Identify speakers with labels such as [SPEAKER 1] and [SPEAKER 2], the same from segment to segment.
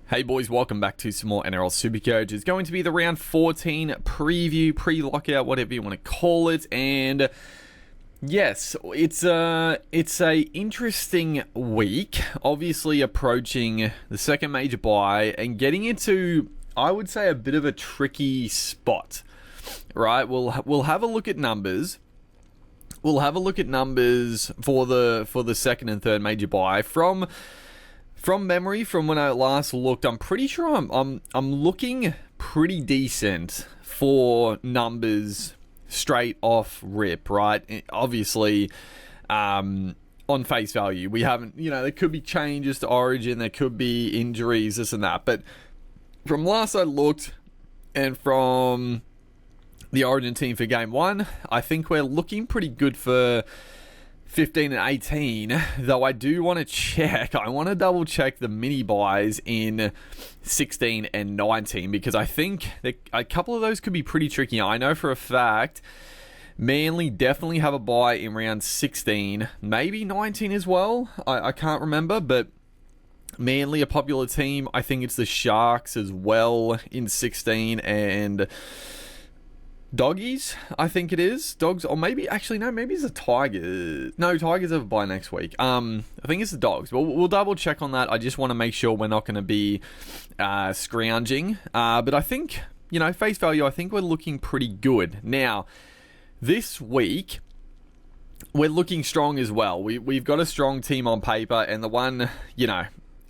[SPEAKER 1] Hey boys, welcome back to some more Nrl Supercoach. It's going to be the round 14 preview, pre-lockout, whatever you want to call it. And yes, it's a interesting week. Obviously approaching the second major bye and getting into, I would say, a bit of a tricky spot. Right? We'll have a look at numbers. We'll have a look at numbers for the second and third major bye from memory, from when I last looked. I'm pretty sure I'm looking pretty decent for numbers straight off rip, right? Obviously, on face value, we haven't, there could be changes to Origin, there could be injuries, this and that. But from last I looked, and from the Origin team for game one, I think we're looking pretty good for 15 and 18, though I do want to check. I want to double check the mini buys in 16 and 19, because I think that a couple of those could be pretty tricky. I know for a fact Manly definitely have a buy in round 16, maybe 19 as well. I can't remember, but Manly, a popular team. I think it's the Sharks as well in 16, and Doggies, I think it is. Dogs, or maybe, actually, no, maybe it's the Tigers. No, Tigers have a bye next week. I think it's the Dogs. We'll double check on that. I just want to make sure we're not going to be scrounging. But I think, face value, I think we're looking pretty good. Now, this week, we're looking strong as well. We've got a strong team on paper, and the one,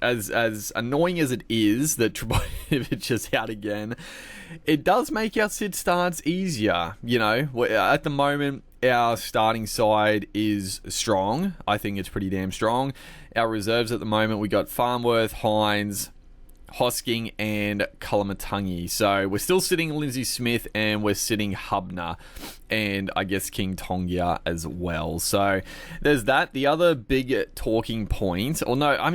[SPEAKER 1] as annoying as it is that Trebojevic is out again, it does make our sit starts easier. At the moment, our starting side is strong. I think it's pretty damn strong. Our reserves at the moment, we got Farnworth, Hines, Hosking, and Kalamatangi. So we're still sitting Lindsay Smith, and we're sitting Hubner, and I guess King Tongia as well. So there's that. The other big talking point, or no, I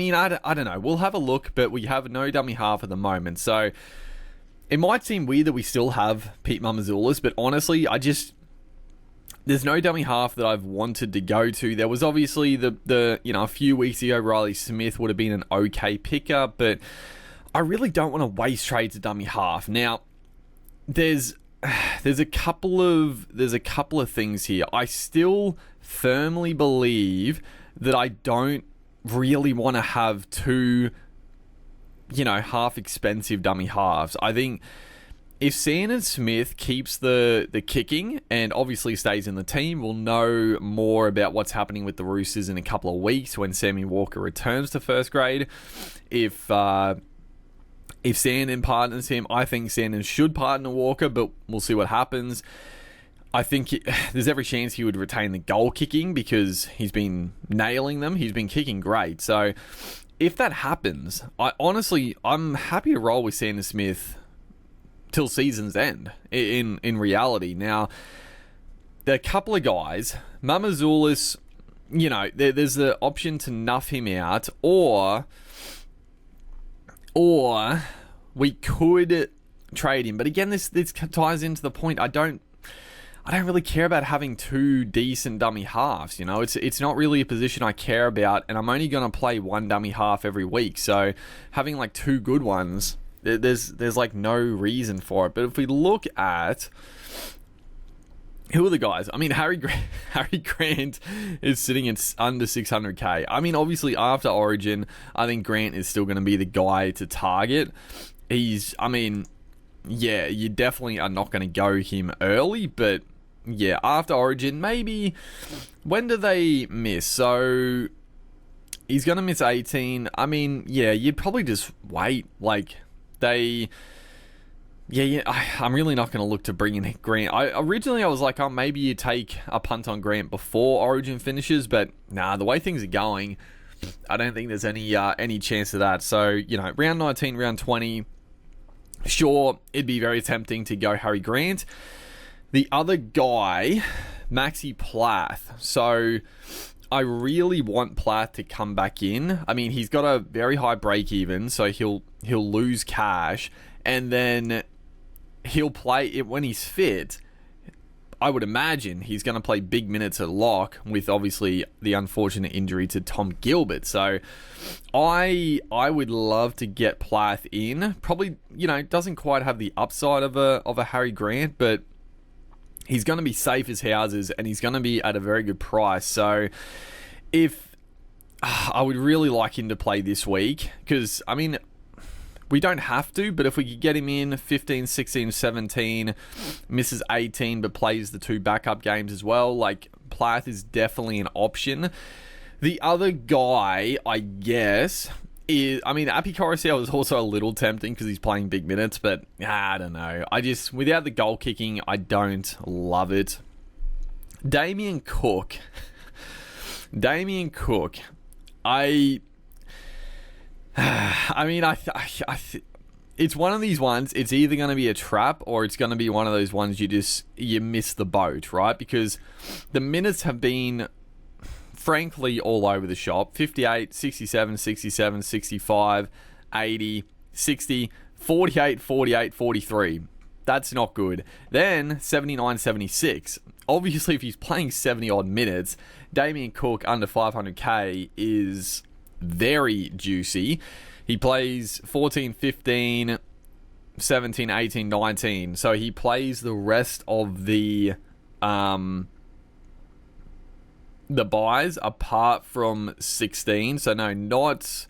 [SPEAKER 1] don't know. We'll have a look, but we have no dummy half at the moment. So it might seem weird that we still have Pete Mamazoulis, but honestly, there's no dummy half that I've wanted to go to. There was obviously a few weeks ago, Riley Smith would have been an okay pickup, but I really don't want to waste trades at dummy half. Now, there's a couple of things here. I still firmly believe that I don't really want to have two, half expensive dummy halves. I think if Sandon Smith keeps the kicking and obviously stays in the team, we'll know more about what's happening with the Roosters in a couple of weeks when Sammy Walker returns to first grade. If Sandon partners him, I think Sandon should partner Walker, but we'll see what happens. I think there's every chance he would retain the goal kicking because he's been nailing them. He's been kicking great. So if that happens, I'm happy to roll with Sandon Smith till season's end in reality. Now, there are a couple of guys. Mamazoulis, there's the option to nuff him out, or we could trade him. But again, this ties into the point. I don't really care about having two decent dummy halves. It's not really a position I care about, and I'm only going to play one dummy half every week. So having like two good ones, there's like no reason for it. But if we look at who are the guys? Harry Grant is sitting at under 600k. Obviously after Origin, I think Grant is still going to be the guy to target. You definitely are not going to go him early, but yeah, after Origin, maybe. When do they miss? So he's going to miss 18. You'd probably just wait. I'm really not going to look to bring in Grant. Originally I was like, maybe you take a punt on Grant before Origin finishes, but nah, the way things are going, I don't think there's any chance of that. So, round 19, round 20, sure, it'd be very tempting to go Harry Grant. The other guy, Maxi Plath. So I really want Plath to come back in. He's got a very high break even, so he'll lose cash, and then he'll play it when he's fit. I would imagine he's going to play big minutes at lock with obviously the unfortunate injury to Tom Gilbert. So I would love to get Plath in. Probably, doesn't quite have the upside of a Harry Grant, but he's going to be safe as houses and he's going to be at a very good price. So if I would really like him to play this week, because we don't have to, but if we could get him in 15, 16, 17, misses 18, but plays the 2 backup games as well, like, Plath is definitely an option. The other guy, I guess, is, Api Coruscant is also a little tempting because he's playing big minutes, but I don't know. Without the goal kicking, I don't love it. Damien Cook. It's one of these ones, it's either going to be a trap or it's going to be one of those ones you miss the boat, right? Because the minutes have been, frankly, all over the shop. 58, 67, 67, 65, 80, 60, 48, 48, 43. That's not good. Then 79, 76. Obviously, if he's playing 70-odd minutes, Damien Cook under 500k is very juicy. He plays 14, 15, 17, 18, 19. So he plays the rest of the buys apart from 16. So no, not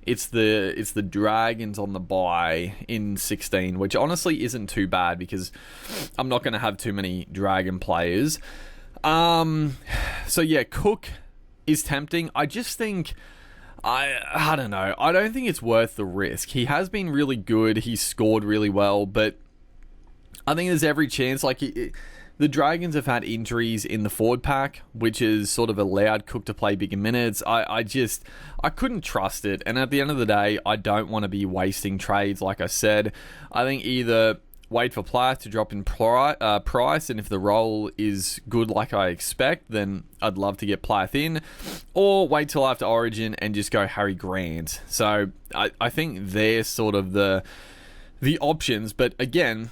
[SPEAKER 1] it's the Dragons on the buy in 16, which honestly isn't too bad because I'm not going to have too many Dragon players. So yeah, Cook is tempting. I just think I don't know. I don't think it's worth the risk. He has been really good. He's scored really well, but I think there's every chance. Like, the Dragons have had injuries in the forward pack, which has sort of allowed Cook to play bigger minutes. I couldn't trust it. And at the end of the day, I don't want to be wasting trades. Like I said, I think either wait for Plath to drop in price, and if the role is good like I expect, then I'd love to get Plath in, or wait till after Origin and just go Harry Grant. So I think they're sort of the options. But again,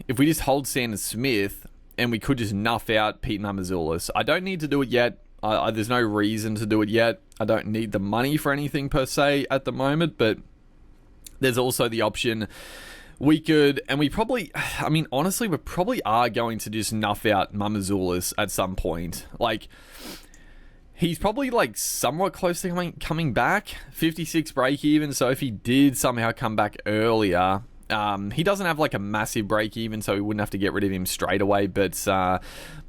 [SPEAKER 1] if we just hold Sanders Smith and we could just nuff out Pete Mamazoulis, I don't need to do it yet. There's no reason to do it yet. I don't need the money for anything per se at the moment, but there's also the option we could, and we probably, honestly, we probably are going to just nuff out Mamazoulis at some point. Like, he's probably like somewhat close to coming back, 56 break even. So if he did somehow come back earlier, he doesn't have like a massive break even, so we wouldn't have to get rid of him straight away. But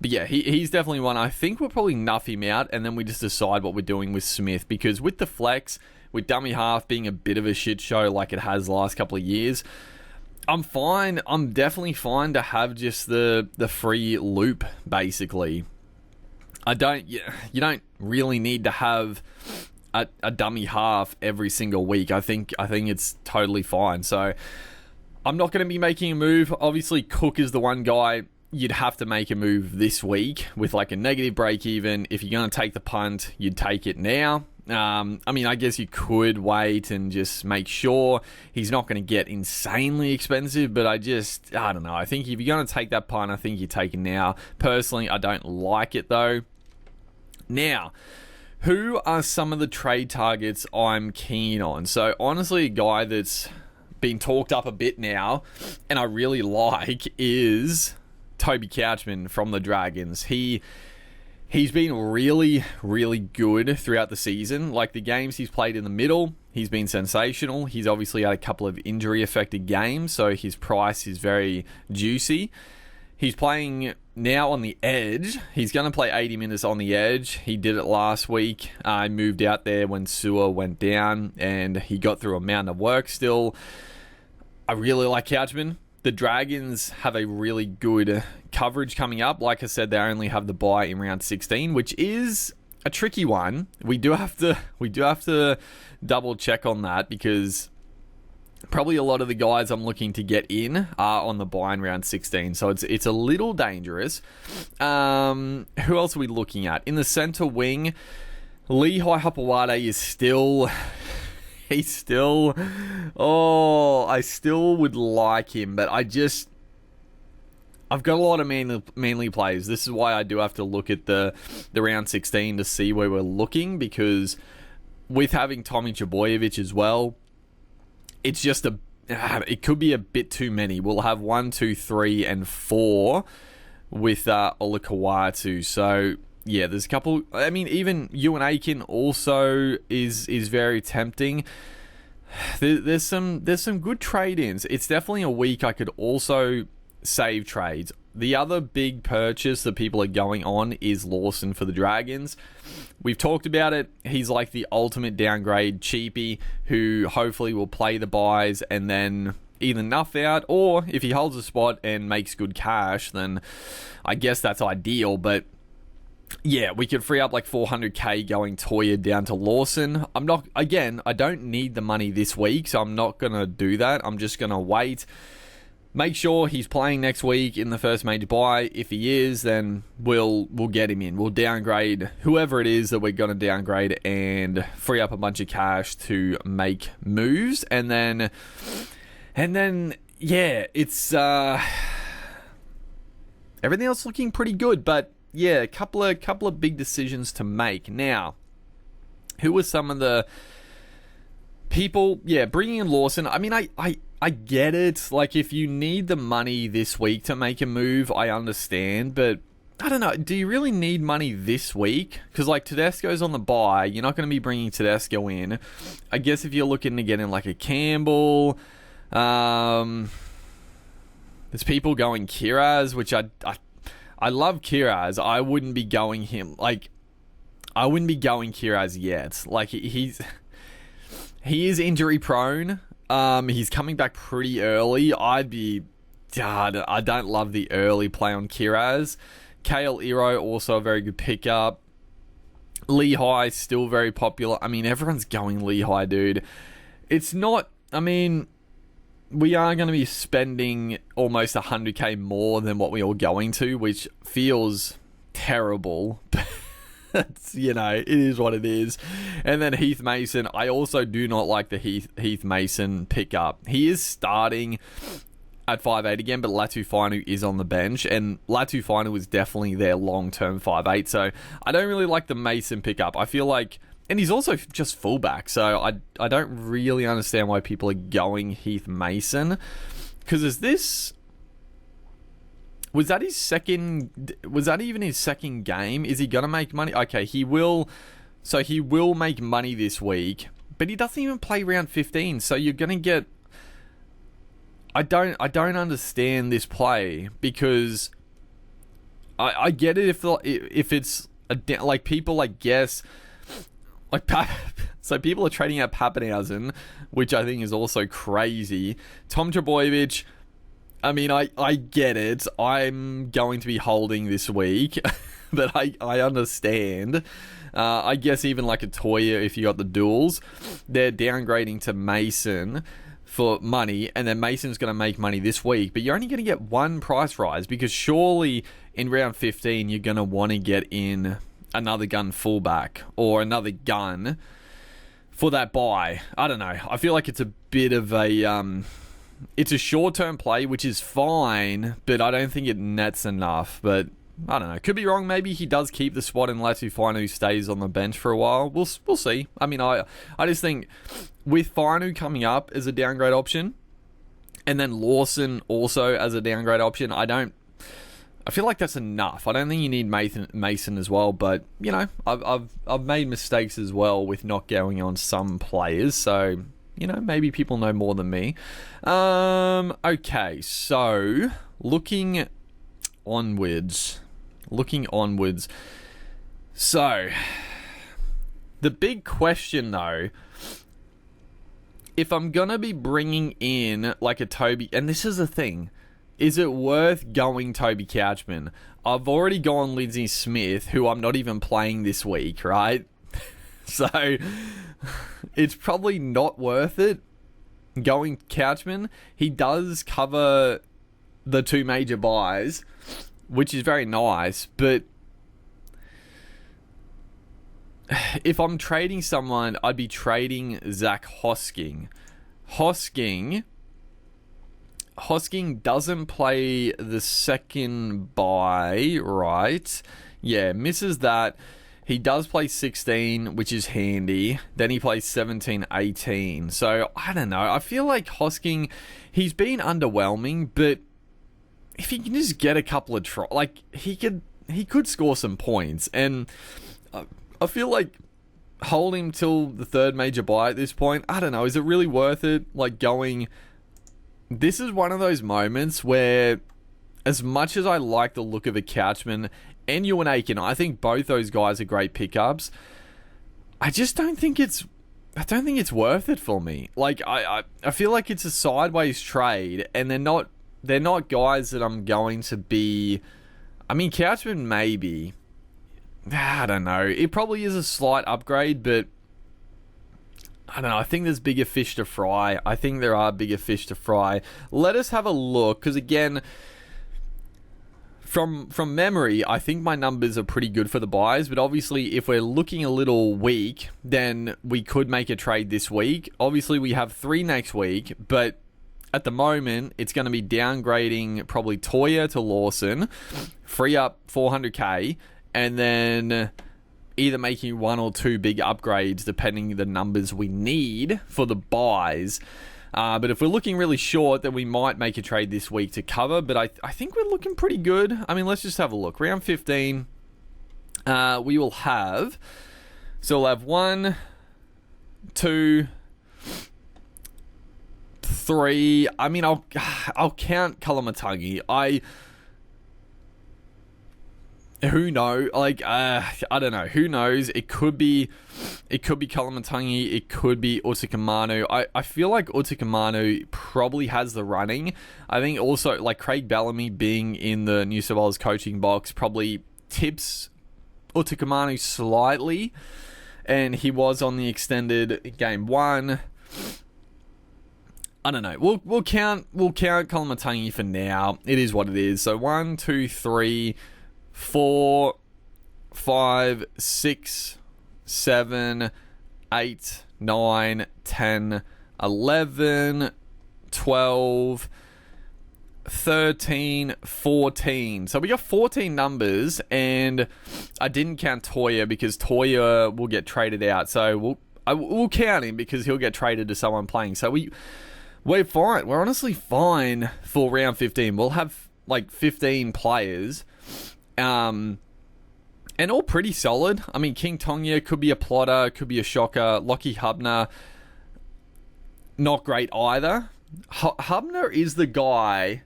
[SPEAKER 1] yeah, he's definitely one. I think we'll probably nuff him out, and then we just decide what we're doing with Smith, because with the flex, with dummy half being a bit of a shit show like it has the last couple of years, I'm fine. I'm definitely fine to have just the free loop, basically. You don't really need to have a dummy half every single week. I think it's totally fine. So I'm not going to be making a move. Obviously, Cook is the one guy you'd have to make a move this week with like a negative break even. If you're going to take the punt, you'd take it now. I guess you could wait and just make sure he's not going to get insanely expensive, but I don't know. I think if you're going to take that punt, I think you take it now. Personally, I don't like it though. Now, who are some of the trade targets I'm keen on? So honestly, a guy that's been talked up a bit now and I really like is Toby Couchman from the Dragons. He's been really, really good throughout the season. Like, the games he's played in the middle, he's been sensational. He's obviously had a couple of injury-affected games, so his price is very juicy. He's playing now on the edge. He's going to play 80 minutes on the edge. He did it last week. He moved out there when Sewer went down, and he got through a mountain of work still. I really like Couchman. The Dragons have a really good coverage coming up. Like I said, they only have the bye in round 16, which is a tricky one. We do have to double check on that, because probably a lot of the guys I'm looking to get in are on the bye in round 16. So it's a little dangerous. Who else are we looking at? In the center wing, Lehigh Hopewade is still... I still would like him, but I've got a lot of Manly players. This is why I do have to look at the round 16 to see where we're looking, because with having Tommy Trbojevic as well, it's just it could be a bit too many. We'll have 1, 2, 3, and 4 with Ola Kawatu. So yeah, there's a couple. I mean, even Ewan Aiken also is very tempting. There's some good trade-ins. It's definitely a week I could also save trades. The other big purchase that people are going on is Lawson for the Dragons. We've talked about it. He's like the ultimate downgrade cheapie who hopefully will play the buys and then either nuff out, or if he holds a spot and makes good cash, then I guess that's ideal. But yeah, we could free up like 400k going Toya down to Lawson. I don't need the money this week, so I'm not going to do that. I'm just going to wait. Make sure he's playing next week in the first major buy. If he is, then we'll get him in. We'll downgrade whoever it is that we're going to downgrade and free up a bunch of cash to make moves. And then yeah, it's everything else looking pretty good. But yeah, a couple of big decisions to make. Now, who are some of the people? Yeah, bringing in Lawson. I mean, I get it. Like, if you need the money this week to make a move, I understand. But I don't know. Do you really need money this week? Because, like, Tedesco's on the buy. You're not going to be bringing Tedesco in. I guess if you're looking to get in, like, a Campbell. There's people going Kiraz, which I love Kiraz. I wouldn't be going him. Like, I wouldn't be going Kiraz yet. Like, he is injury prone. He's coming back pretty early. I don't love the early play on Kiraz. Kale Iro, also a very good pickup. Lehigh, still very popular. I mean, everyone's going Lehigh, dude. It's not, I mean, we are going to be spending almost 100k more than what we were going to, which feels terrible. It's, it is what it is. And then Heath Mason. I also do not like the Heath Mason pickup. He is starting at 5'8 again, but Latu Fainu is on the bench, and Latu Fainu is definitely their long-term 5'8, so I don't really like the Mason pickup. I feel like, and he's also just fullback, so I don't really understand why people are going Heath Mason, because was that even his second game? Is he going to make money? Okay, he will. So he will make money this week, but he doesn't even play round 15. So you're going to get, I don't understand this play, because I get it if it's like people, I guess, like so people are trading out Pappenhausen, which I think is also crazy. Tom Trbojevic, I mean, I get it. I'm going to be holding this week, but I understand. I guess even like a Toya, if you got the duels, they're downgrading to Mason for money, and then Mason's going to make money this week, but you're only going to get one price rise, because surely in round 15 you're going to want to get in another gun fullback or another gun for that buy. I don't know. I feel like it's a bit of a it's a short-term play, which is fine, but I don't think it nets enough. But I don't know. Could be wrong. Maybe he does keep the spot and Latu Fainu stays on the bench for a while. We'll see. I mean, I just think with Fainu coming up as a downgrade option, and then Lawson also as a downgrade option, I feel like that's enough. I don't think you need Mason as well, but I've made mistakes as well with not going on some players, so maybe people know more than me. Okay, so looking onwards. So the big question though, if I'm gonna be bringing in like a Toby, and this is the thing, is it worth going Toby Couchman? I've already gone Lindsay Smith, who I'm not even playing this week, right? So it's probably not worth it going Couchman. He does cover the two major buys, which is very nice, but if I'm trading someone, I'd be trading Zach Hosking. Hosking doesn't play the second bye, right? Yeah, misses that. He does play 16, which is handy. Then he plays 17, 18. So, I don't know. I feel like Hosking, he's been underwhelming, but if he can just get a couple of tries, like, he could score some points. And I feel like hold him till the third major bye at this point. I don't know. Is it really worth it? Like, going... This is one of those moments where, as much as I like the look of a Couchman and Ewan Aiken, I think both those guys are great pickups. I just don't think it's worth it for me. Like, I feel like it's a sideways trade, and they're not guys that I'm going to be... I mean, Couchman maybe. I don't know. It probably is a slight upgrade, but I don't know. I think there's bigger fish to fry. I think there are bigger fish to fry. Let us have a look, because again, from memory, I think my numbers are pretty good for the buys, but obviously if we're looking a little weak, then we could make a trade this week. Obviously we have 3 next week, but at the moment it's going to be downgrading probably Toya to Lawson, free up 400k, and then either making 1 or 2 big upgrades depending the numbers we need for the buys. But if we're looking really short, then we might make a trade this week to cover. But I think we're looking pretty good. I mean, let's just have a look. Round 15, we will have... So we'll have 1, 2, 3... I mean, I'll count Kalamatangi. Who knows? Like, I don't know. Who knows? It could be Kalamatangi. It could be Utakamanu. I feel like Utakamanu probably has the running. I think also, like, Craig Bellamy being in the New South Wales coaching box probably tips Utakamanu slightly. And he was on the extended game 1. I don't know. We'll count Kalamatangi for now. It is what it is. So 1, 2, 3... 4, 5, 6, 7, 8, 9, 10, 11, 12, 13, 14. So we got 14 numbers, and I didn't count Toya because Toya will get traded out. So we'll count him because he'll get traded to someone playing. So we're fine. We're honestly fine for round 15. We'll have like 15 players. And all pretty solid. I mean, King Tonga could be a plotter, could be a shocker. Lockie Hubner, not great either. Hubner is the guy.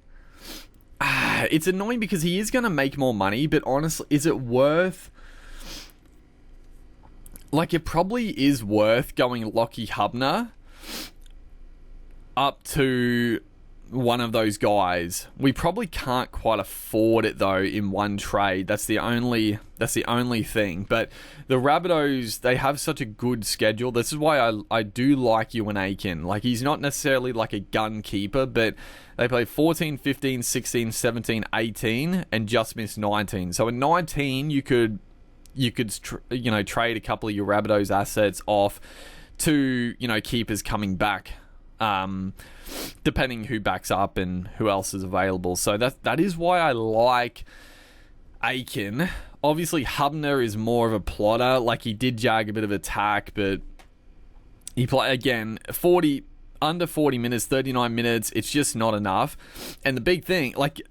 [SPEAKER 1] It's annoying because he is going to make more money, but honestly, is it worth... Like, it probably is worth going Lockie Hubner up to one of those guys. We probably can't quite afford it though in one trade. That's the only thing. But the Rabbitohs, they have such a good schedule. This is why I do like Ewan Aiken. Like, he's not necessarily like a gun keeper, but they play 14, 15, 16, 17, 18 and just missed 19. So in 19 you could trade a couple of your Rabbitohs assets off to, keepers coming back. Depending who backs up and who else is available. So that is why I like Aiken. Obviously, Hubner is more of a plotter. Like, he did jag a bit of attack, but he play again under 40 minutes, 39 minutes. It's just not enough. And the big thing, like,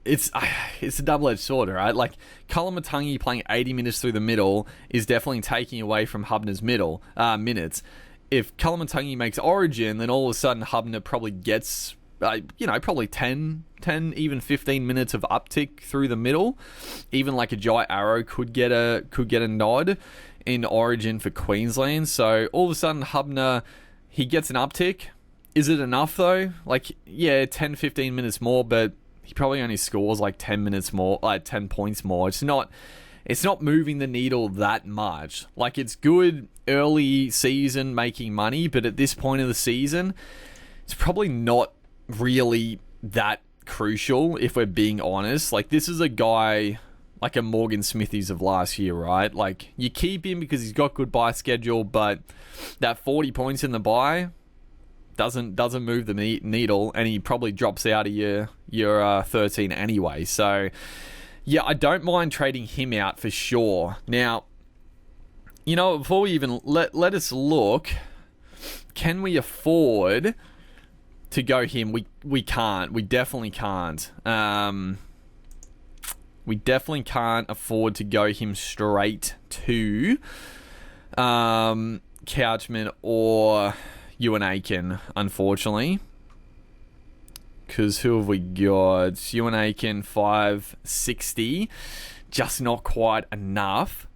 [SPEAKER 1] it's a double-edged sword, right? Like, Kalamatangi playing 80 minutes through the middle is definitely taking away from Hubner's minutes. If Kalamatangi makes Origin, then all of a sudden Hubner probably gets, probably 10, even 15 minutes of uptick through the middle. Even like a Jai Arrow could get a nod in Origin for Queensland. So all of a sudden Hubner, he gets an uptick. Is it enough though? Like, yeah, 10, 15 minutes more, but he probably only scores like 10 minutes more, like 10 points more. It's not moving the needle that much. Like, it's good early season making money, but at this point of the season, it's probably not really that crucial if we're being honest. Like, this is a guy like a Morgan Smithies of last year, right? Like, you keep him because he's got good buy schedule, but that 40 points in the buy, doesn't move the needle, and he probably drops out of your 13 anyway. So yeah, I don't mind trading him out for sure. Now, before we even let us look, can we afford to go him? We can't. We definitely can't. We definitely can't afford to go him straight to Couchman or Ewan Aiken, unfortunately. Because who have we got? Ewan Aiken, 560. Just not quite enough,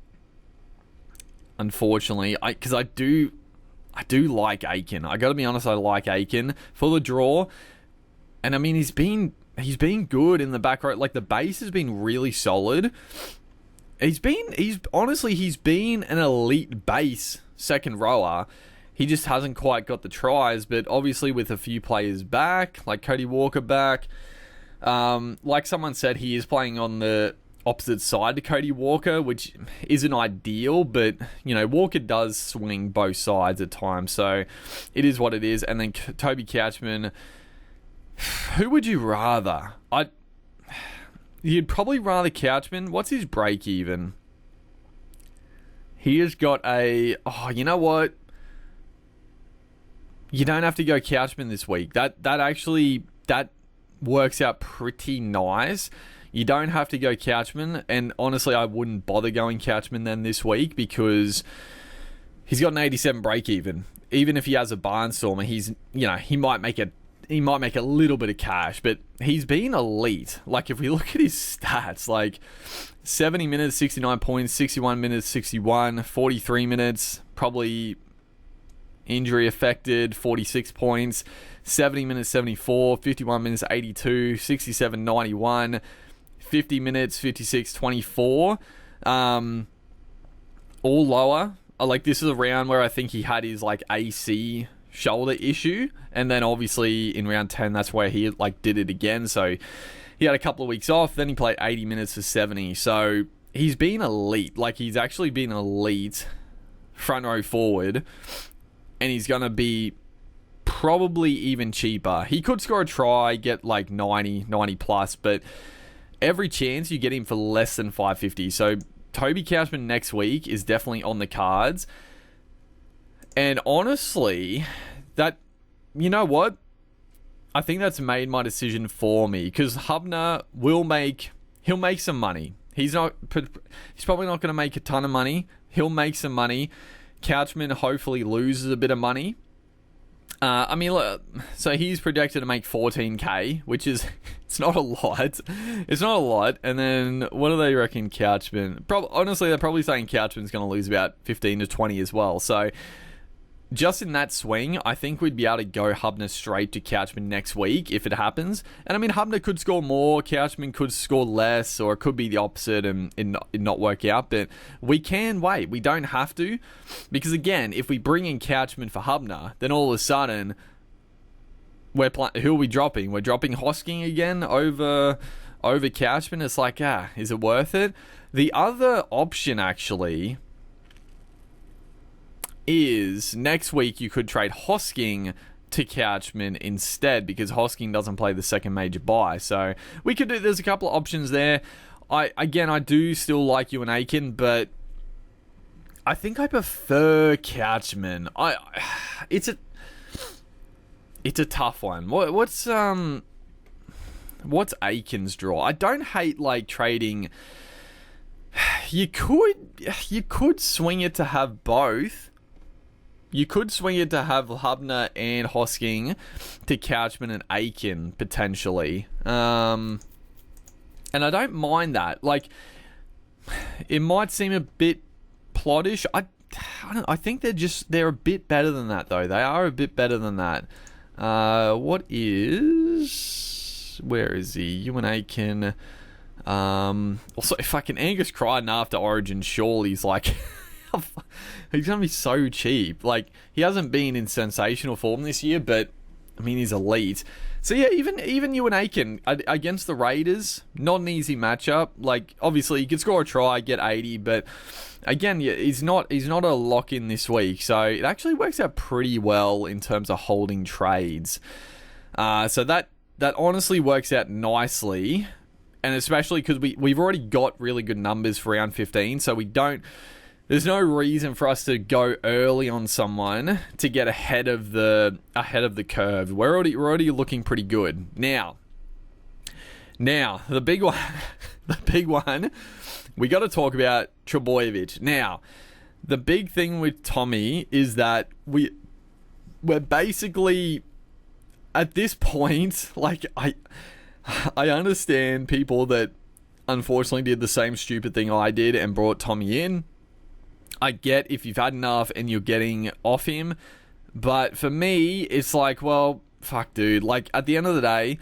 [SPEAKER 1] unfortunately. Because I do like Aiken. I got to be honest, I like Aiken for the draw. And I mean, he's been good in the back row. Like, the base has been really solid. He's been an elite base second rower. He just hasn't quite got the tries, but obviously with a few players back, like Cody Walker back, like someone said, he is playing on the opposite side to Cody Walker, which isn't ideal, but Walker does swing both sides at times, so it is what it is. And then Toby Couchman, who would you rather? You'd probably rather Couchman. What's his break even? He has got you know what? You don't have to go Couchman this week. That works out pretty nice. You don't have to go Couchman, and honestly, I wouldn't bother going Couchman then this week, because he's got an 87 break even. Even if he has a barnstormer, he might make a little bit of cash, but he's been elite. Like, if we look at his stats, like 70 minutes, 69 points, 61 minutes, 61, 43 minutes, probably injury affected, 46 points, 70 minutes, 74, 51 minutes, 82, 67, 91, 50 minutes, 56, 24, all lower. Like, this is a round where I think he had his like AC shoulder issue, and then obviously in round 10 that's where he did it again. So he had a couple of weeks off, then he played 80 minutes for 70. So he's been elite. Like, he's actually been elite front row forward, and he's gonna be probably even cheaper. He could score a try, get like 90 plus, but every chance you get him for less than 550. So Toby Couchman next week is definitely on the cards. And honestly, you know what? I think that's made my decision for me, because Hubner he'll make some money. He's probably not going to make a ton of money. He'll make some money. Couchman hopefully loses a bit of money. I mean, look, so he's projected to make 14k, which is, it's not a lot. It's not a lot. And then what do they reckon Couchman? Honestly, they're probably saying Couchman's going to lose about 15 to 20 as well. So just in that swing, I think we'd be able to go Hubner straight to Couchman next week if it happens. And I mean, Hubner could score more, Couchman could score less, or it could be the opposite and it not work out. But we can wait. We don't have to. Because again, if we bring in Couchman for Hubner, then all of a sudden, who are we dropping? We're dropping Hosking again over Couchman. It's like, is it worth it? The other option, actually, is next week you could trade Hosking to Couchman instead, because Hosking doesn't play the second major bye. So we could do, there's a couple of options there. I do still like Ewan Aiken, but I think I prefer Couchman. It's a tough one. What's Aiken's draw? I don't hate trading. You could swing it to have both. You could swing it to have Hubner and Hosking to Couchman and Aiken, potentially. And I don't mind that. It might seem a bit ploddish. I think they're a bit better than that, though. They are a bit better than that. Where is he? Ewan Aiken. Also, fucking Angus Crichton after Origin, surely he's he's going to be so cheap. He hasn't been in sensational form this year, but I mean, he's elite. So yeah, even Ewan Aiken against the Raiders, not an easy matchup. Like, obviously, you could score a try, get 80, but again, yeah, he's not a lock in this week. So it actually works out pretty well in terms of holding trades. So that honestly works out nicely, and especially because we've already got really good numbers for round 15, so there's no reason for us to go early on someone to get ahead of the curve. We're already looking pretty good. Now the big one, we got to talk about Trbojevic. Now, the big thing with Tommy is that we're basically at this point, like, I understand people that unfortunately did the same stupid thing I did and brought Tommy in. I get if you've had enough and you're getting off him, but for me, it's like, well, fuck, dude. Like, at the end of the day,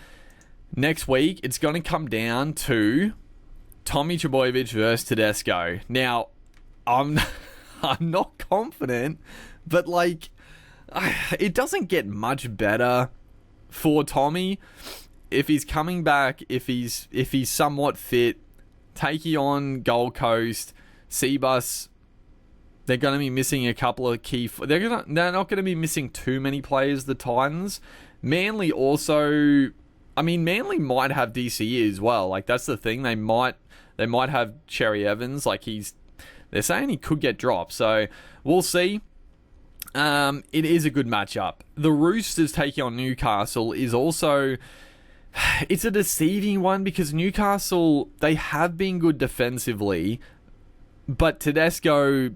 [SPEAKER 1] next week, it's going to come down to Tommy Trbojevic versus Tedesco. Now, I'm not confident, but, like, it doesn't get much better for Tommy. If he's coming back, if he's somewhat fit, taking on Gold Coast, Seabus, they're going to be missing a couple of key. They're not going to be missing too many players. The Titans, Manly also. I mean, Manly might have DCE as well. Like, that's the thing. They might have Cherry Evans. Like, they're saying he could get dropped. So we'll see. It is a good matchup. The Roosters taking on Newcastle is also. It's a deceiving one because Newcastle, they have been good defensively, but Tedesco,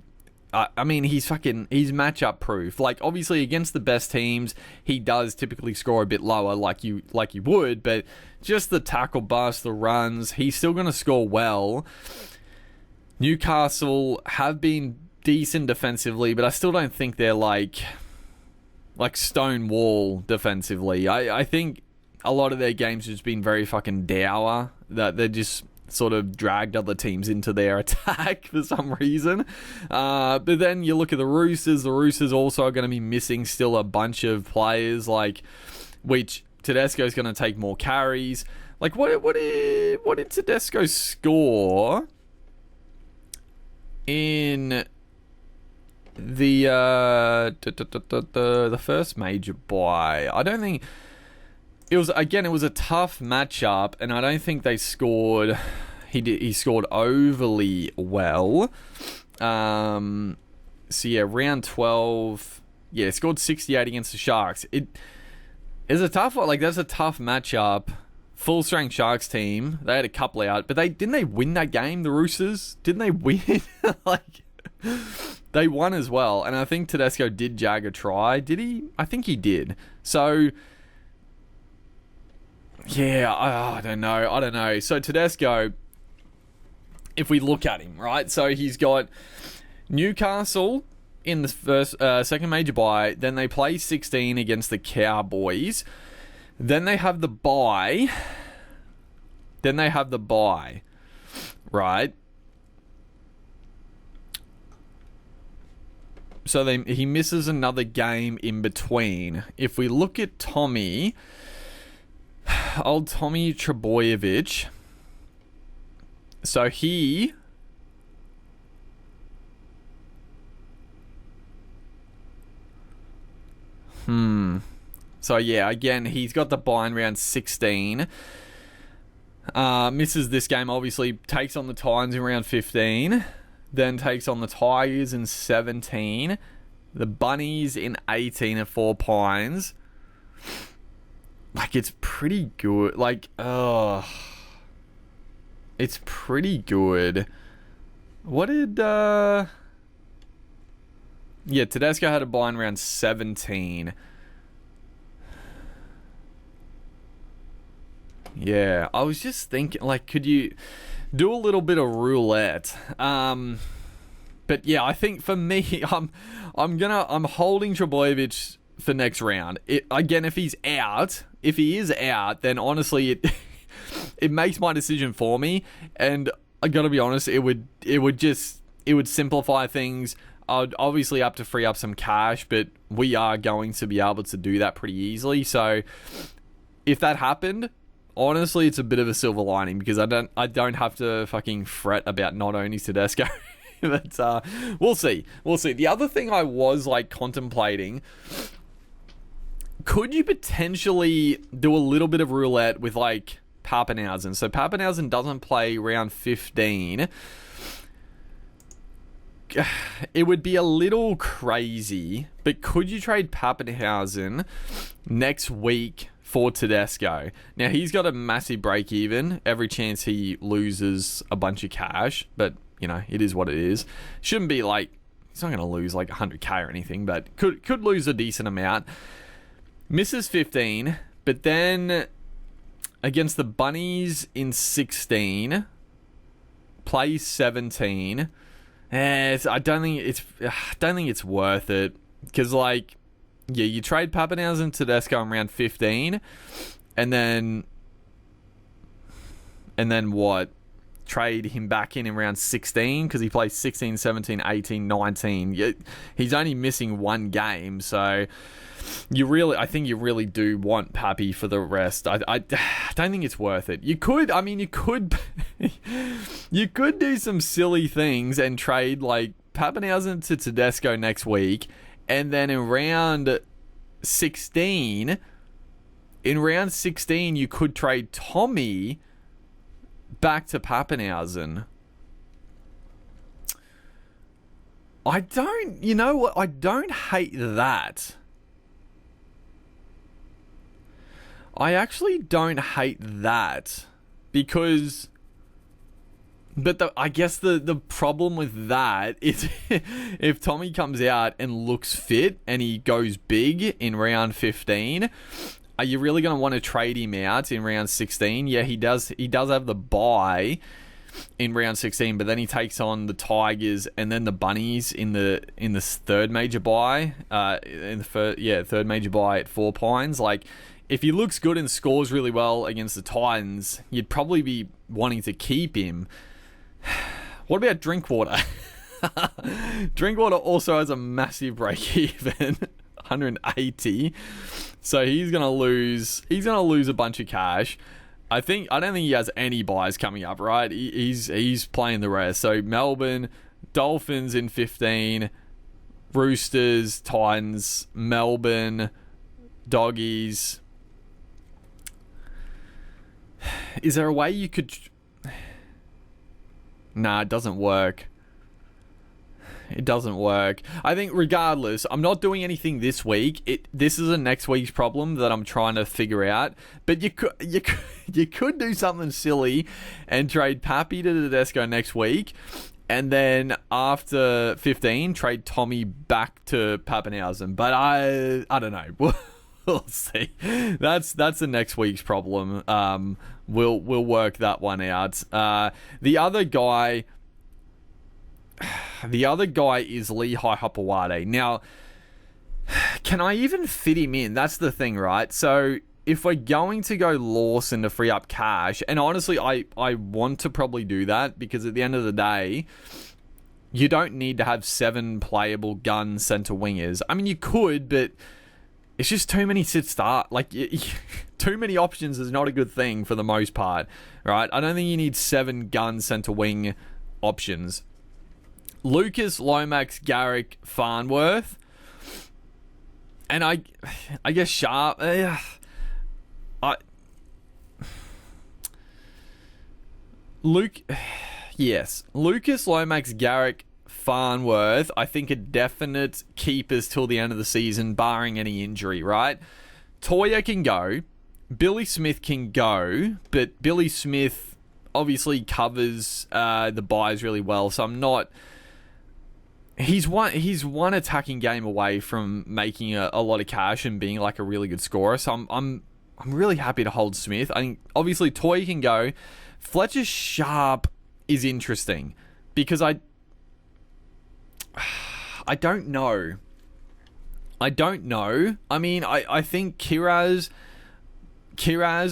[SPEAKER 1] I mean, he's matchup proof. Like, obviously against the best teams, he does typically score a bit lower, like you would. But just the tackle bust, the runs, he's still going to score well. Newcastle have been decent defensively, but I still don't think they're like stone wall defensively. I think a lot of their games have just been very fucking dour. That they're just sort of dragged other teams into their attack for some reason. But then you look at the Roosters. The Roosters also are going to be missing still a bunch of players, like, which Tedesco's going to take more carries. Like, what did Tedesco score in the first major bye? I don't think. It was a tough matchup, and I don't think they scored. He scored overly well. So yeah, round 12. Yeah, scored 68 against the Sharks. It is a tough one. Like, that's a tough matchup. Full strength Sharks team. They had a couple out, but didn't they win that game? The Roosters, didn't they win? Like, they won as well, and I think Tedesco did jag a try. Did he? I think he did. So. Yeah, I don't know. So Tedesco, if we look at him, right? So he's got Newcastle in the second major bye. Then they play 16 against the Cowboys. Then they have the bye. Right? So he misses another game in between. If we look at Tommy... Old Tommy Trbojevic. So he... So yeah, again, he's got the bye in round 16. Misses this game, obviously. Takes on the Titans in round 15. Then takes on the Tigers in 17. The Bunnies in 18 at Four Pines. Like, it's pretty good. Like, it's pretty good. What did, Yeah, Tedesco had a bye in round 17. Yeah, I was just thinking, like, could you do a little bit of roulette? But yeah, I think for me, I'm holding Trbojevic for next round. Again, if he is out, then honestly, it makes my decision for me. And I gotta be honest, it would simplify things. I'd obviously have to free up some cash, but we are going to be able to do that pretty easily. So if that happened, honestly, it's a bit of a silver lining because I don't have to fucking fret about not owning Tedesco. But we'll see. The other thing I was like contemplating, could you potentially do a little bit of roulette with like Pappenhausen? So Pappenhausen doesn't play round 15. It would be a little crazy, but could you trade Pappenhausen next week for Tedesco? Now, he's got a massive break even. Every chance he loses a bunch of cash, but, you know, it is what it is. Shouldn't be like, he's not going to lose like 100k or anything, but could lose a decent amount. Misses 15, but then against the Bunnies in 16, plays 17. I don't think it's worth it because, like, yeah, you trade Pappenhausen to Tedesco in round 15, and then what? Trade him back in round 16 because he plays 16, 17, 18, 19. He's only missing one game, so I think you really do want Pappy for the rest. I don't think it's worth it. You could do some silly things and trade like Pappenhausen to Tedesco next week, and then in round 16, you could trade Tommy back to Pappenhausen. I don't hate that. I actually don't hate that because, but I guess the problem with that is if Tommy comes out and looks fit and he goes big in round 15, are you really going to want to trade him out in round 16? Yeah, he does have the bye in round 16, but then he takes on the Tigers and then the Bunnies in the third major bye, third major bye at Four Pines. Like, if he looks good and scores really well against the Titans, you'd probably be wanting to keep him. What about Drinkwater? Drinkwater also has a massive break even, 180. So he's gonna lose a bunch of cash. I don't think he has any buys coming up, right? He's playing the rest. So Melbourne, Dolphins in 15, Roosters, Titans, Melbourne, Doggies. Is there a way you could... Nah, it doesn't work. It doesn't work. I think regardless, I'm not doing anything this week. This is a next week's problem that I'm trying to figure out. But you could do something silly and trade Pappy to Tedesco next week. And then after 15, trade Tommy back to Pappenhausen. But I don't know. We'll see. That's the next week's problem. We'll work that one out. The other guy is Lehigh Hopewade. Now, can I even fit him in? That's the thing, right? So if we're going to go Lawson to free up cash, and honestly, I want to probably do that because at the end of the day, you don't need to have 7 playable gun center wingers. I mean, you could, but it's just too many sit-start. Like, too many options is not a good thing for the most part, right? I don't think you need 7 gun center wing options. Lucas, Lomax, Garrick, Farnworth, and I guess Sharp. Lucas, Lomax, Garrick, Farnworth, I think are definite keepers till the end of the season, barring any injury, right? Toya can go. Billy Smith can go, but Billy Smith obviously covers the buys really well, so I'm not... He's one attacking game away from making a lot of cash and being like a really good scorer, so I'm really happy to hold Smith. I think obviously Toya can go. Fletcher Sharp is interesting because I don't know. I mean, I think Kiraz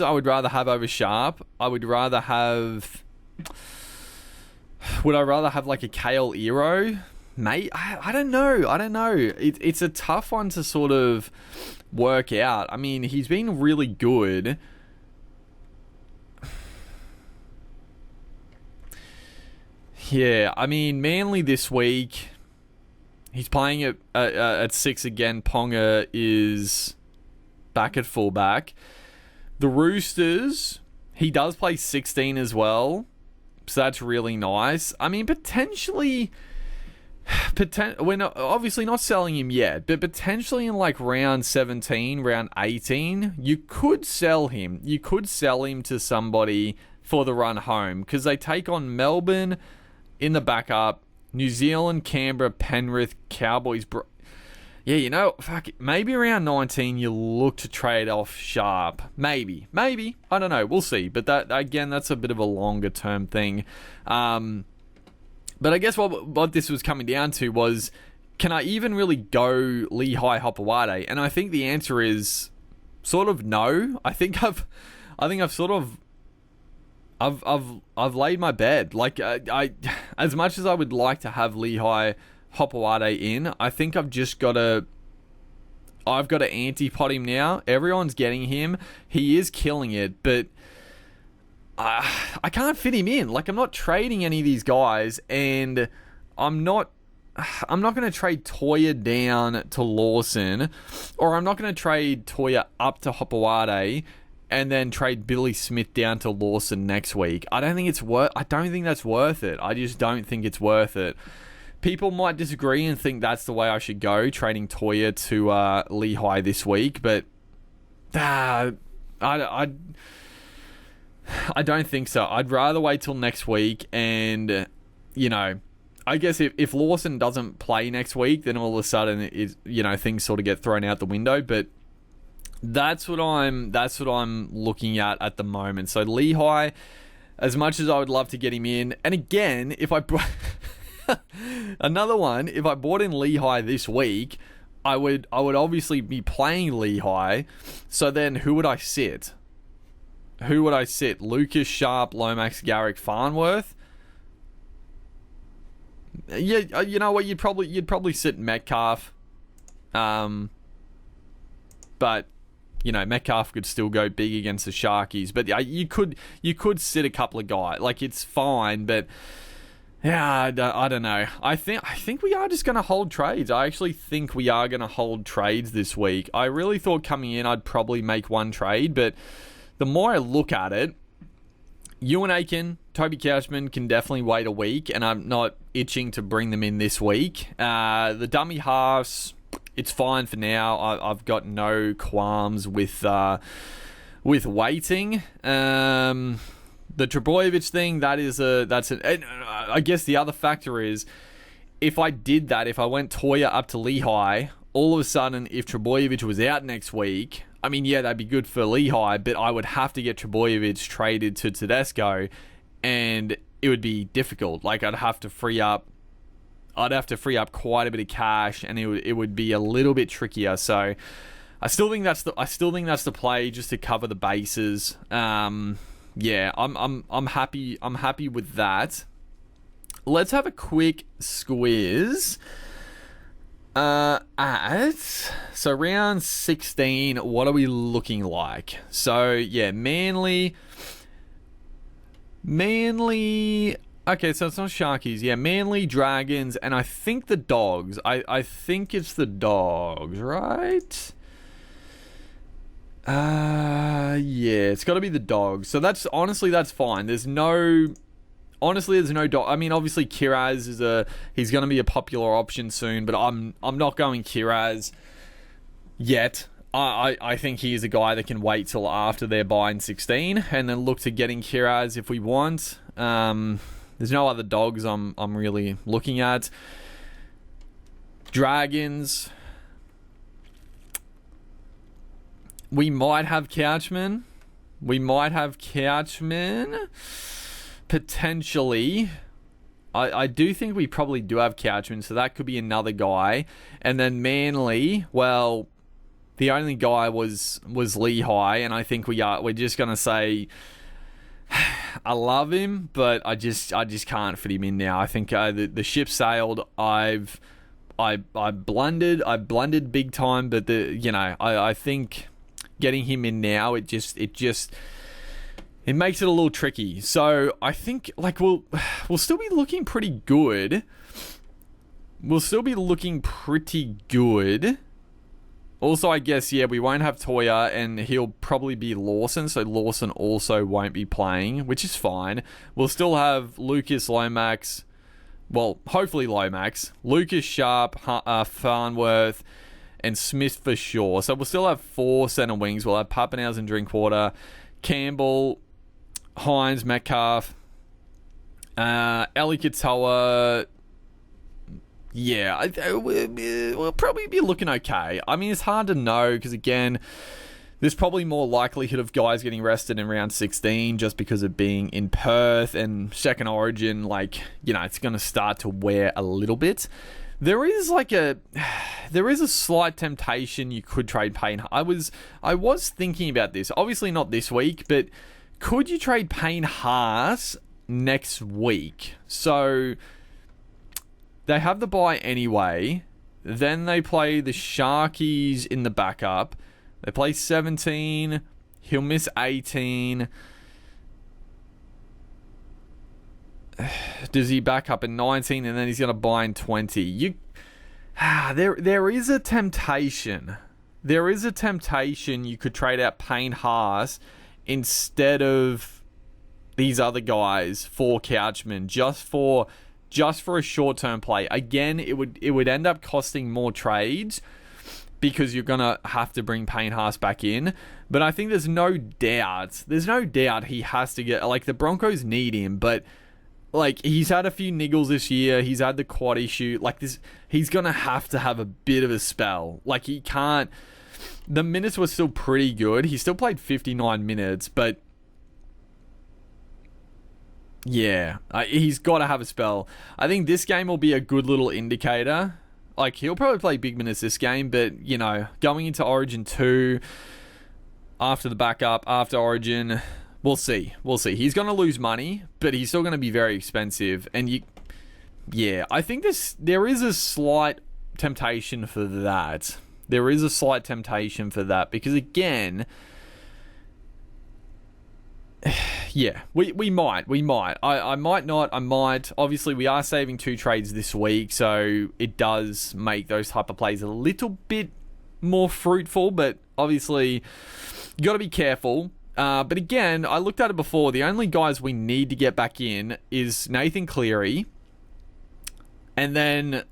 [SPEAKER 1] I would rather have over Sharp. Would I rather have like a Kale Ero? I don't know. It's a tough one to sort of work out. I mean, he's been really good. Yeah, I mean, Manly this week, he's playing at 6 again. Ponga is back at fullback. The Roosters, he does play 16 as well, so that's really nice. I mean, potentially, we're not, obviously not selling him yet, but potentially in like round 17, round 18, you could sell him. You could sell him to somebody for the run home, because they take on Melbourne in the backup, New Zealand, Canberra, Penrith, Cowboys. Yeah, you know, fuck it. Maybe around 19 you look to trade off Sharp. Maybe. I don't know. We'll see. But that, again, that's a bit of a longer term thing. But I guess what this was coming down to was, can I even really go Lehigh Hopewade? And I think the answer is sort of no. I think I've sort of I've laid my bed. Like, I as much as I would like to have Lehigh Hopewade in, I think I've got to anti-pot him now. Everyone's getting him. He is killing it, but I can't fit him in. Like, I'm not trading any of these guys, and I'm not going to trade Toya down to Lawson, or I'm not going to trade Toya up to Hopewade and then trade Billy Smith down to Lawson next week. I don't think that's worth it. I just don't think it's worth it. People might disagree and think that's the way I should go, trading Toya to Lehigh this week, but I don't think so. I'd rather wait till next week, and you know, I guess if Lawson doesn't play next week, then all of a sudden things sort of get thrown out the window. But that's what I'm looking at the moment. So Lehigh, as much as I would love to get him in, and again, if I another one, if I bought in Lehigh this week, I would obviously be playing Lehigh. So then who would I sit? Lucas, Sharp, Lomax, Garrick, Farnworth. Yeah, you know what? You'd probably sit Metcalf. But you know, Metcalf could still go big against the Sharkies. But you could sit a couple of guys. Like, it's fine, but yeah, I don't know. I think we are just going to hold trades. I actually think we are going to hold trades this week. I really thought coming in I'd probably make one trade, but the more I look at it, Ewan Aiken, Toby Couchman can definitely wait a week, and I'm not itching to bring them in this week. The dummy halves, it's fine for now. I've got no qualms with waiting. The Trebojevic thing, I guess the other factor is, if I did that, if I went Toya up to Lehigh, all of a sudden, if Trebojevic was out next week, I mean, yeah, that'd be good for Lehigh, but I would have to get Trebojevic traded to Tedesco, and it would be difficult. Like, I'd have to free up quite a bit of cash, and it would be a little bit trickier. So I still think that's the play, just to cover the bases. Yeah, I'm happy with that. Let's have a quick squiz so round 16. What are we looking like? So yeah, Manly. Okay, so it's not Sharkies. Yeah, Manly, Dragons, and I think the Dogs. I think it's the Dogs, right? Yeah, it's got to be the Dogs. So that's fine. There's no dog. I mean, obviously Kiraz he's going to be a popular option soon, but I'm not going Kiraz yet. I think he is a guy that can wait till after their bye in 16 and then look to getting Kiraz if we want. There's no other dogs I'm really looking at. Dragons. We might have Couchman. Potentially. I do think we probably do have Couchman, so that could be another guy. And then Manly, well, the only guy was Lehigh, and I think we're just going to say, I love him, but I just can't fit him in now. I think the ship sailed. I blundered big time, but I think getting him in now, it makes it a little tricky. So I think we'll still be looking pretty good. Also, I guess, we won't have Toya, and he'll probably be Lawson, so Lawson also won't be playing, which is fine. We'll still have Lucas Lomax, well, hopefully Lomax, Lucas Sharp, Farnworth, and Smith for sure. So we'll still have 4 centre wings. We'll have Pappenhausen, Drinkwater, Campbell, Hines, Metcalf, Eli Katoa. Yeah, we'll probably be looking okay. I mean, it's hard to know because, again, there's probably more likelihood of guys getting rested in round 16 just because of being in Perth and second origin. It's going to start to wear a little bit. There is a slight temptation you could trade Payne. I was thinking about this. Obviously not this week, but could you trade Payne Haas next week? So they have the bye anyway. Then they play the Sharkies in the backup. They play 17. He'll miss 18. Does he back up in 19 and then he's going to buy in 20? There is a temptation. There is a temptation you could trade out Payne Haas instead of these other guys for Couchman just for a short-term play. Again, it would end up costing more trades because you're going to have to bring Payne Haas back in. But I think there's no doubt he has to get... the Broncos need him, but he's had a few niggles this year. He's had the quad issue. He's going to have a bit of a spell. He can't... The minutes were still pretty good. He still played 59 minutes, but... Yeah, he's got to have a spell. I think this game will be a good little indicator. He'll probably play big minutes this game, but, going into Origin 2, after the backup, after Origin, we'll see. He's going to lose money, but he's still going to be very expensive. And I think there is a slight temptation for that. Because, again... Yeah, we might. I might not. I might. Obviously, we are saving 2 trades this week, so it does make those type of plays a little bit more fruitful, but obviously, you got to be careful. But again, I looked at it before. The only guys we need to get back in is Nathan Cleary, and then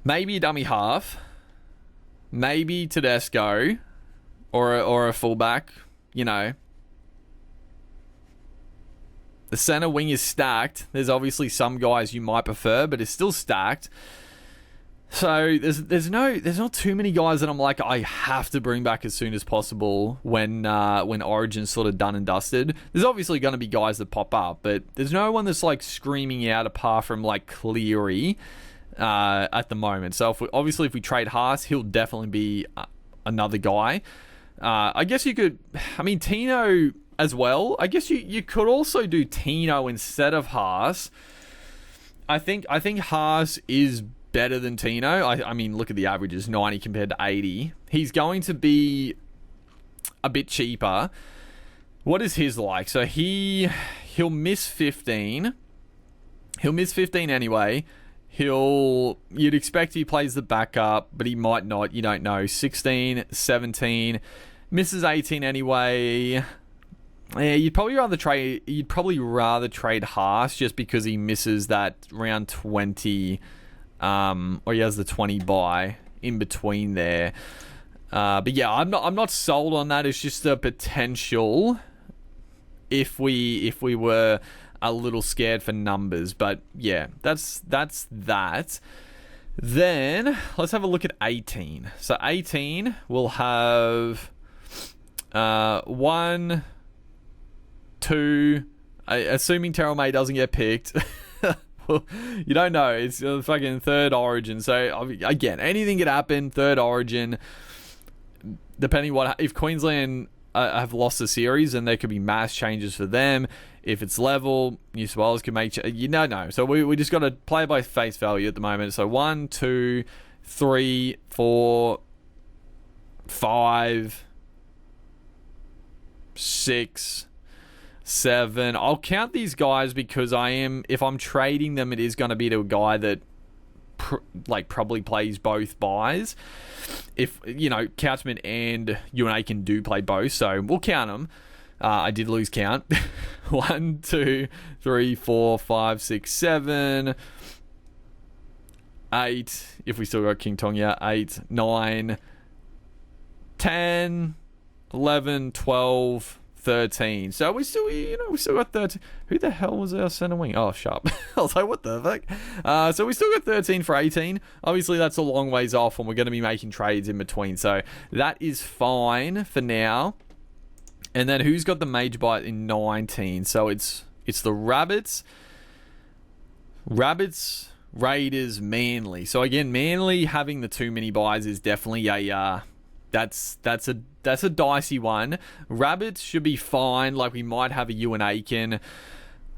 [SPEAKER 1] maybe a dummy half, maybe Tedesco, or a fullback, The center wing is stacked. There's obviously some guys you might prefer, but it's still stacked. So there's not too many guys that I'm I have to bring back as soon as possible when Origin's sort of done and dusted. There's obviously going to be guys that pop up, but there's no one that's screaming out apart from Cleary at the moment. So if we trade Haas, he'll definitely be another guy. I guess you could. I mean, Tino as well. I guess you could also do Tino instead of Haas. I think Haas is better than Tino. I mean, look at the averages, 90 compared to 80. He's going to be a bit cheaper. What is his like? So he'll miss 15. He'll miss 15 anyway. You'd expect he plays the backup, but he might not. You don't know. 16, 17, misses 18 anyway. Yeah, you'd probably rather trade Haas just because he misses that round 20, or he has the 20 bye in between there. But yeah, I'm not sold on that. It's just a potential if we were a little scared for numbers. But yeah, that's that. Then let's have a look at 18. So 18 will have 1, 2, assuming Terrell May doesn't get picked. Well, you don't know. It's a fucking third origin. So again, anything could happen. Third origin, depending if Queensland have lost the series, and there could be mass changes for them. If it's level, New South Wales can make no. So we just got to play by face value at the moment. So 1, 2, 3, 4, 5, 6, 7. I'll count these guys because if I'm trading them, it is going to be to a guy that probably plays both buys. If Couchman and UNA can do play both, so we'll count them. I did lose count. 1, 2, 3, 4, 5, 6, 7, 8. If we still got King Tonga, 8, 9, 10, 11, 12, 13. So we still got 13. Who the hell was our center wing? Oh, Sharp. I was like, what the fuck? So we still got 13 for 18. Obviously, that's a long ways off, and we're going to be making trades in between. So that is fine for now. And then who's got the major bite in 19? So it's the Rabbits, Raiders, Manly. So again, Manly having the too many buys is definitely that's a dicey one. Rabbits should be fine. Like, we might have a Ewan Aiken.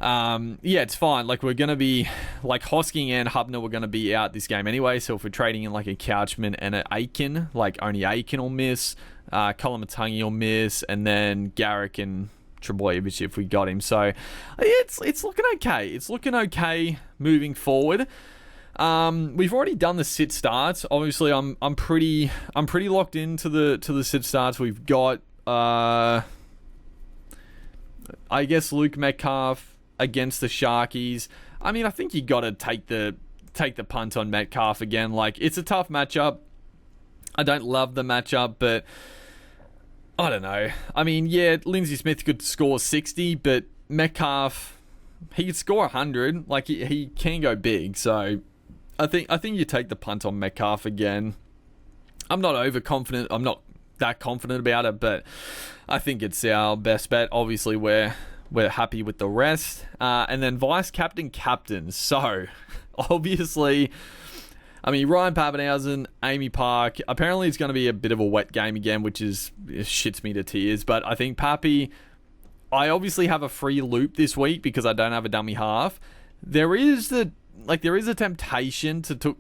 [SPEAKER 1] It's fine. Like, we're going to be, like, Hosking and Hubner were going to be out this game anyway. So if we're trading in, like, a Couchman and an Aiken, like, only Aiken will miss. Kolomatangi will miss. And then Garrick and Trebojevic if we got him. So it's looking okay. It's looking okay moving forward. We've already done the sit starts. Obviously, I'm pretty locked into the sit starts. We've got I guess Luke Metcalf against the Sharkies. I mean, I think you got to take the punt on Metcalf again. Like, it's a tough matchup. I don't love the matchup, but I don't know. I mean, yeah, Lindsay Smith could score 60, but Metcalf, he could score 100. Like, he can go big. So I think you take the punt on Metcalf again. I'm not overconfident. I'm not that confident about it, but I think it's our best bet. Obviously, we're happy with the rest. And then vice captain. So obviously, I mean, Ryan Papenhuyzen, Amy Park. Apparently, it's going to be a bit of a wet game again, which shits me to tears. But I think Pappy, I obviously have a free loop this week because I don't have a dummy half. There is a temptation to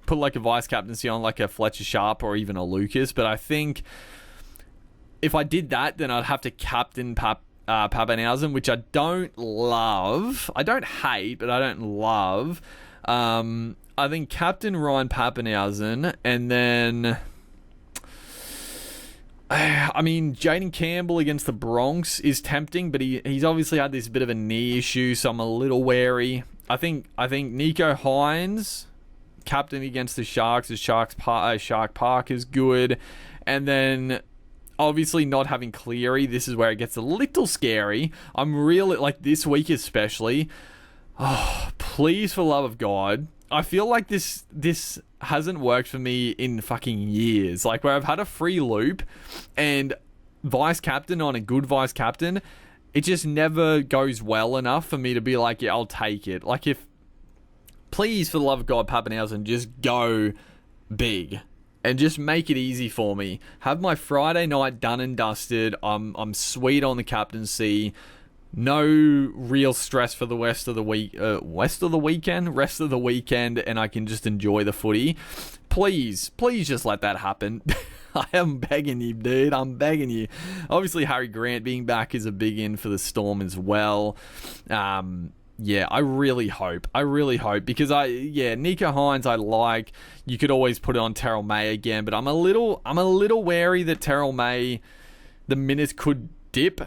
[SPEAKER 1] put like a vice captaincy on like a Fletcher Sharp or even a Lucas, but I think if I did that, then I'd have to captain Papenhuyzen, which I don't love. I don't hate, but I don't love. I think captain Ryan Papenhuyzen, and then I mean, Jaden Campbell against the Bronx is tempting, but he's obviously had this bit of a knee issue, so I'm a little wary. I think Nico Hines, captain against the Sharks, as Shark Park is good. And then obviously not having Cleary, this is where it gets a little scary. I'm really, like, this week especially, please, for the love of God, I feel like this hasn't worked for me in fucking years. Like, where I've had a free loop and vice captain on a good vice captain, it just never goes well enough for me to be like, yeah, I'll take it. Like, please, for the love of God, Papenhuyzen, just go big and just make it easy for me. Have my Friday night done and dusted. I'm sweet on the captaincy. No real stress for the rest of the weekend, and I can just enjoy the footy. Please just let that happen. I am begging you, dude. I'm begging you. Obviously, Harry Grant being back is a big in for the Storm as well. I really hope because Nico Hines I like. You could always put it on Terrell May again, but I'm a little wary that Terrell May, the minutes could dip.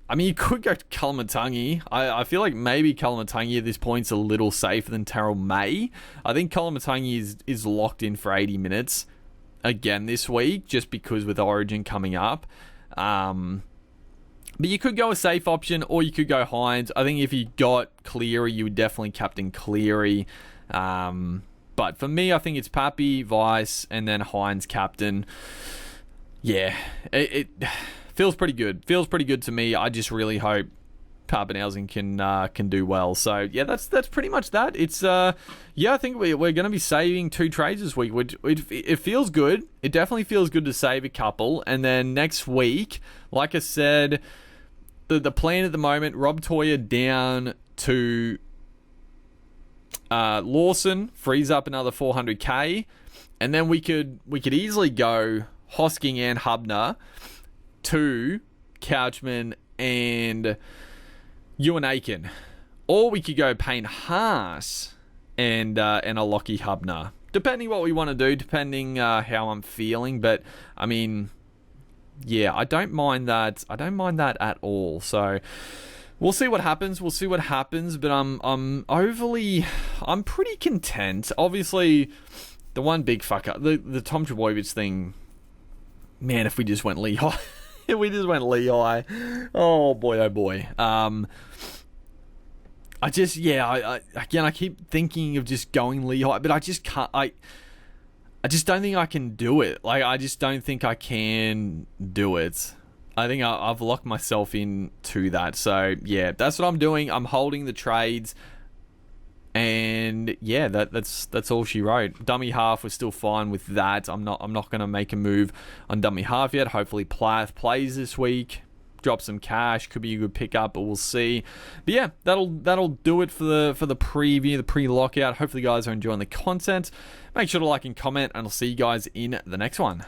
[SPEAKER 1] I mean, you could go to Kolomatangi. I feel like maybe Kolomatangi at this point's a little safer than Terrell May. I think Kolomatangi is locked in for 80 minutes again this week, just because with Origin coming up. But you could go a safe option, or you could go Hines. I think if you got Cleary, you would definitely captain Cleary. But for me, I think it's Pappy, Vice, and then Hines captain. Yeah, it feels pretty good. Feels pretty good to me. I just really hope Pappenhausen can do well. So yeah, that's pretty much that. It's I think we're going to be saving 2 trades this week, which it feels good. It definitely feels good to save a couple, and then next week, like I said, the plan at the moment, Rob Toyer down to Lawson, frees up another 400k, and then we could easily go Hosking and Hubner to Couchman and Ewan Aiken, or we could go Payne Haas and a Lockie Hubner, depending what we want to do, depending how I'm feeling. But I mean, yeah, I don't mind that. I don't mind that at all. So we'll see what happens. But I'm pretty content. Obviously, the one big fuck up, the Tom Trbojevic thing. Man, if we just went Lehigh. We just went Lehigh. Oh boy. I keep thinking of just going Lehigh, but I just can't. I just don't think I can do it. Like, I just don't think I can do it. I think I've locked myself into that. So yeah, that's what I'm doing. I'm holding the trades. And yeah, that's all she wrote. Dummy half was still fine with that. I'm not going to make a move on dummy half yet. Hopefully Plath plays this week, drop some cash, could be a good pickup, but we'll see. But yeah, that'll do it for the preview, the pre-lockout. Hopefully you guys are enjoying the content. Make sure to like and comment, and I'll see you guys in the next one.